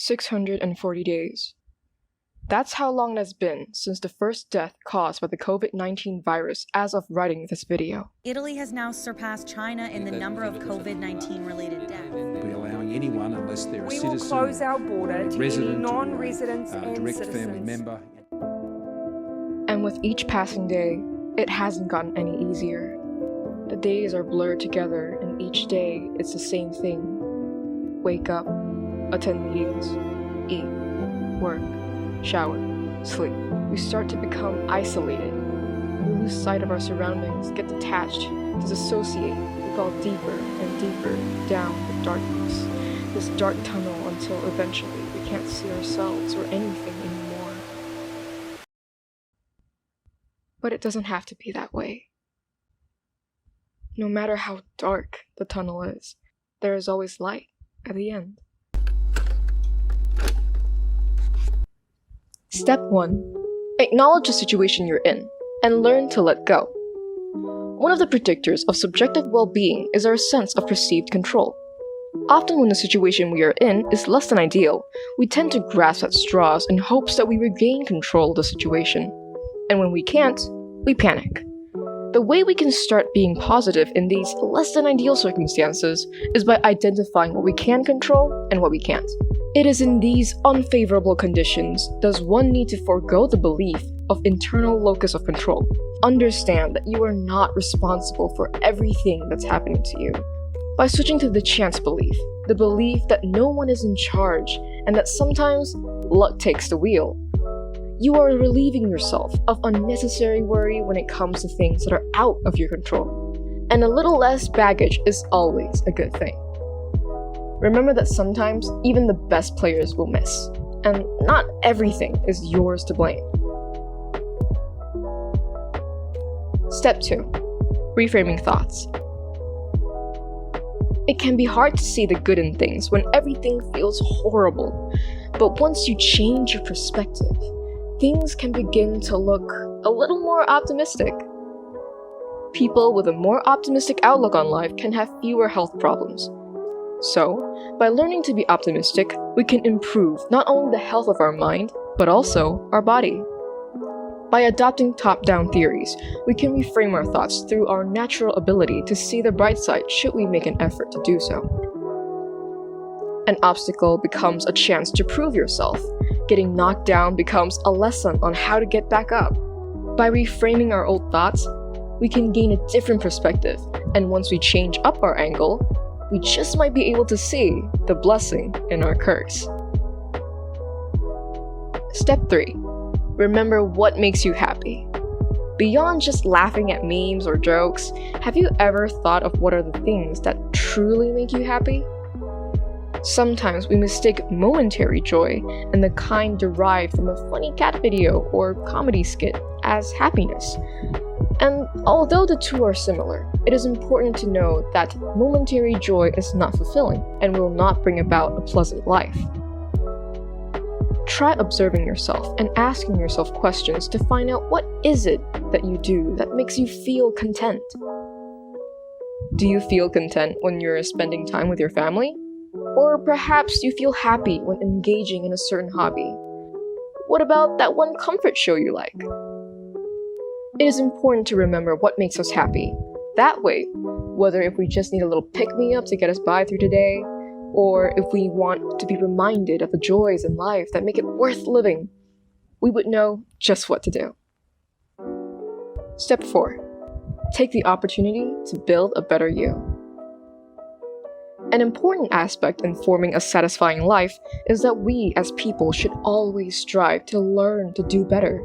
640 days. That's how long it has been since the first death caused by the COVID-19 virus as of writing this video. Italy has now surpassed China in the number of COVID-19 related deaths. We'll be allowing anyone, unless they're a citizen, we will close our border to any non-residents and direct citizens. family member. And with each passing day, it hasn't gotten any easier. The days are blurred together, and each day it's the same thing. Wake up, attend meetings, eat, work, shower, sleep. We start to become isolated. We lose sight of our surroundings, get detached, disassociate. We fall deeper and deeper down the darkness. This dark tunnel until eventually we can't see ourselves or anything anymore. But it doesn't have to be that way. No matter how dark the tunnel is, there is always light at the end. Step 1. Acknowledge the situation you're in and learn to let go. One of the predictors of subjective well-being is our sense of perceived control. Often when the situation we are in is less than ideal, we tend to grasp at straws in hopes that we regain control of the situation. And when we can't, we panic. The way we can start being positive in these less than ideal circumstances is by identifying what we can control and what we can't. It is in these unfavorable conditions does one need to forego the belief of internal locus of control. Understand that you are not responsible for everything that's happening to you. By switching to the chance belief, the belief that no one is in charge and that sometimes luck takes the wheel, you are relieving yourself of unnecessary worry when it comes to things that are out of your control. And a little less baggage is always a good thing. Remember that sometimes even the best players will miss, and not everything is yours to blame. Step 2. Reframing thoughts. It can be hard to see the good in things when everything feels horrible, but once you change your perspective, things can begin to look a little more optimistic. People with a more optimistic outlook on life can have fewer health problems. So, by learning to be optimistic, we can improve not only the health of our mind, but also our body. By adopting top-down theories, we can reframe our thoughts through our natural ability to see the bright side should we make an effort to do so. An obstacle becomes a chance to prove yourself. Getting knocked down becomes a lesson on how to get back up. By reframing our old thoughts, we can gain a different perspective, and once we change up our angle, we just might be able to see the blessing in our curse. Step 3. Remember what makes you happy. Beyond just laughing at memes or jokes, have you ever thought of what are the things that truly make you happy? Sometimes we mistake momentary joy and the kind derived from a funny cat video or comedy skit as happiness. And although the two are similar, it is important to know that momentary joy is not fulfilling and will not bring about a pleasant life. Try observing yourself and asking yourself questions to find out what is it that you do that makes you feel content. Do you feel content when you're spending time with your family? Or perhaps you feel happy when engaging in a certain hobby. What about that one comfort show you like? It is important to remember what makes us happy. That way, whether if we just need a little pick-me-up to get us by through today, or if we want to be reminded of the joys in life that make it worth living, we would know just what to do. Step 4. Take the opportunity to build a better you. An important aspect in forming a satisfying life is that we as people should always strive to learn to do better.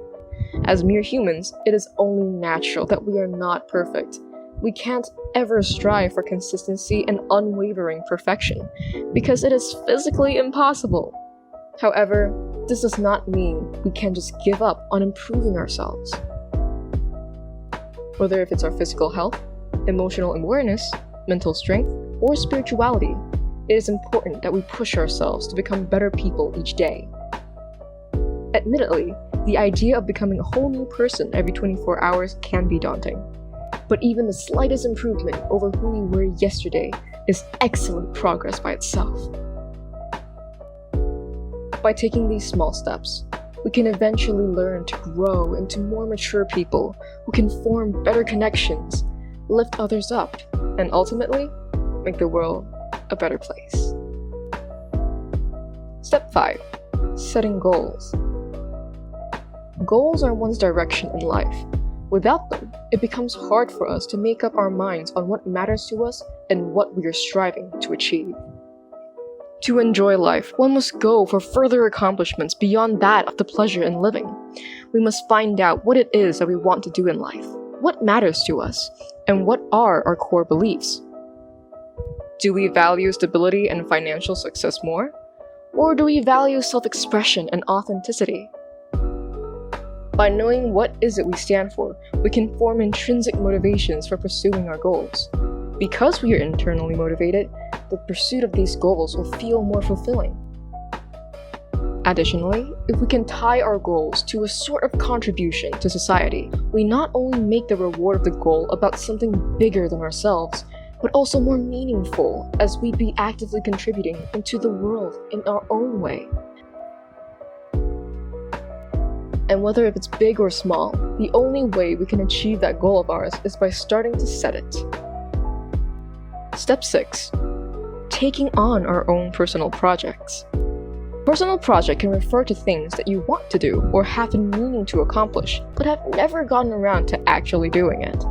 As mere humans, it is only natural that we are not perfect. We can't ever strive for consistency and unwavering perfection, because it is physically impossible. However, this does not mean we can just give up on improving ourselves. Whether if it's our physical health, emotional awareness, mental strength, or spirituality, it is important that we push ourselves to become better people each day. Admittedly, the idea of becoming a whole new person every 24 hours can be daunting. But even the slightest improvement over who we were yesterday is excellent progress by itself. By taking these small steps, we can eventually learn to grow into more mature people who can form better connections, lift others up, and ultimately make the world a better place. Step 5. Setting goals. Goals are one's direction in life. Without them, it becomes hard for us to make up our minds on what matters to us and what we are striving to achieve. To enjoy life, one must go for further accomplishments beyond that of the pleasure in living. We must find out what it is that we want to do in life, what matters to us, and what are our core beliefs. Do we value stability and financial success more? Or do we value self-expression and authenticity? By knowing what is it we stand for, we can form intrinsic motivations for pursuing our goals. Because we are internally motivated, the pursuit of these goals will feel more fulfilling. Additionally, if we can tie our goals to a sort of contribution to society, we not only make the reward of the goal about something bigger than ourselves, but also more meaningful, as we'd be actively contributing into the world in our own way. And whether if it's big or small, the only way we can achieve that goal of ours is by starting to set it. Step 6. Taking on our own personal projects. Personal project can refer to things that you want to do or have been meaning to accomplish, but have never gotten around to actually doing it.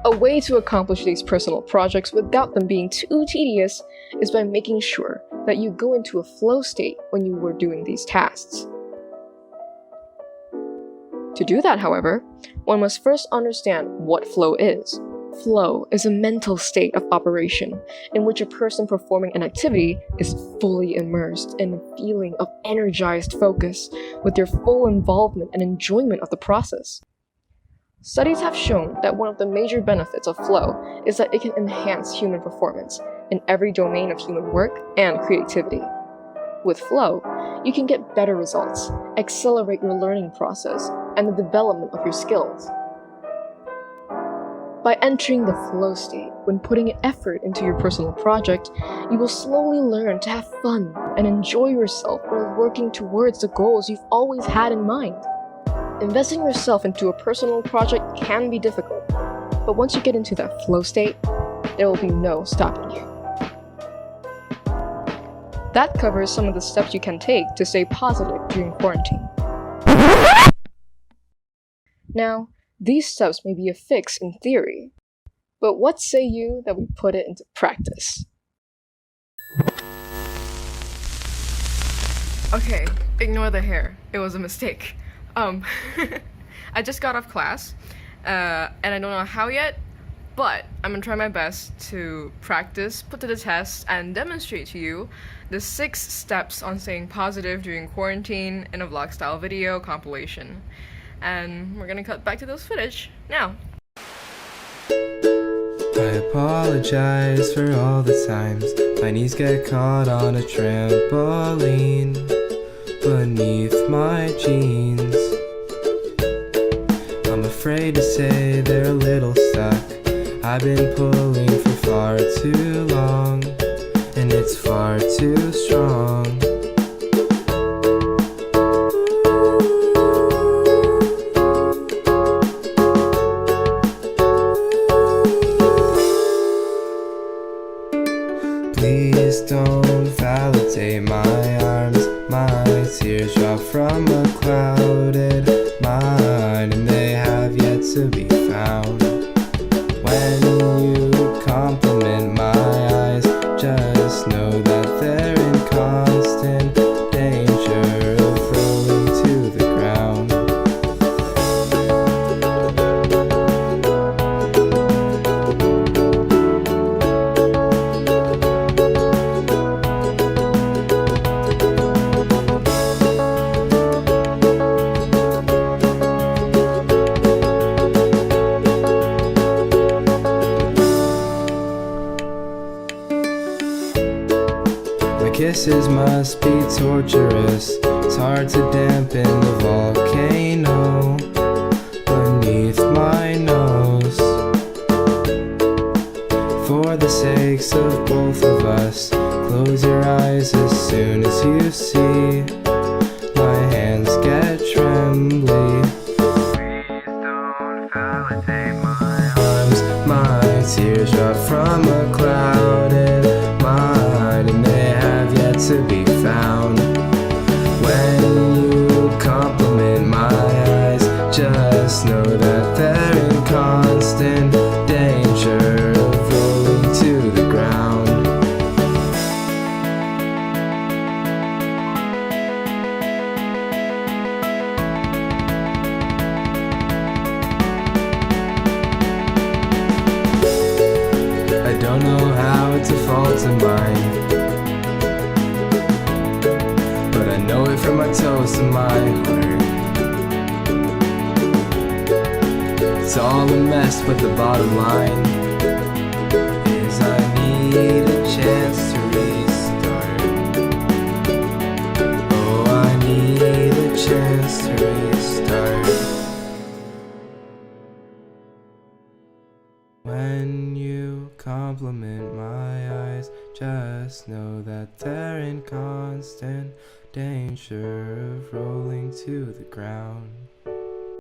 A way to accomplish these personal projects without them being too tedious is by making sure that you go into a flow state when you were doing these tasks. To do that, however, one must first understand what flow is. Flow is a mental state of operation in which a person performing an activity is fully immersed in a feeling of energized focus with their full involvement and enjoyment of the process. Studies have shown that one of the major benefits of flow is that it can enhance human performance in every domain of human work and creativity. With flow, you can get better results, accelerate your learning process, and the development of your skills. By entering the flow state when putting effort into your personal project, you will slowly learn to have fun and enjoy yourself while working towards the goals you've always had in mind. Investing yourself into a personal project can be difficult, but once you get into that flow state, there will be no stopping you. That covers some of the steps you can take to stay positive during quarantine. Now, these steps may be a fix in theory, but what say you that we put it into practice? Okay, ignore the hair. It was a mistake. I just got off class, and I don't know how yet, but I'm gonna try my best to practice, put to the test, and demonstrate to you the 6 steps on staying positive during quarantine in a vlog-style video compilation. And we're gonna cut back to those footage now. I apologize for all the times my knees get caught on a trampoline beneath my jeans. I'm afraid to say they're a little stuck. I've been pulling for far too long, and it's far too strong. Please don't validate my arms. My tears drop from a clouded mind, and they have yet to be found. When you compliment my eyes, just know that they're in constant danger of rolling to the ground. Kisses must be torturous. It's hard to dampen the volcano beneath my nose. For the sakes of both of us, close your eyes as soon as you see arms, my tears drop from a clouded mind, and they have yet to be found. When you compliment my eyes, just know that they're in constant danger of rolling to the ground. I don't know how to fault a mind, but I know it from my toes to my heart. It's all a mess, but the bottom line is I need a chance to restart. Oh, I need a chance to restart. When you compliment my eyes, just know that they're in constant danger of rolling to the ground.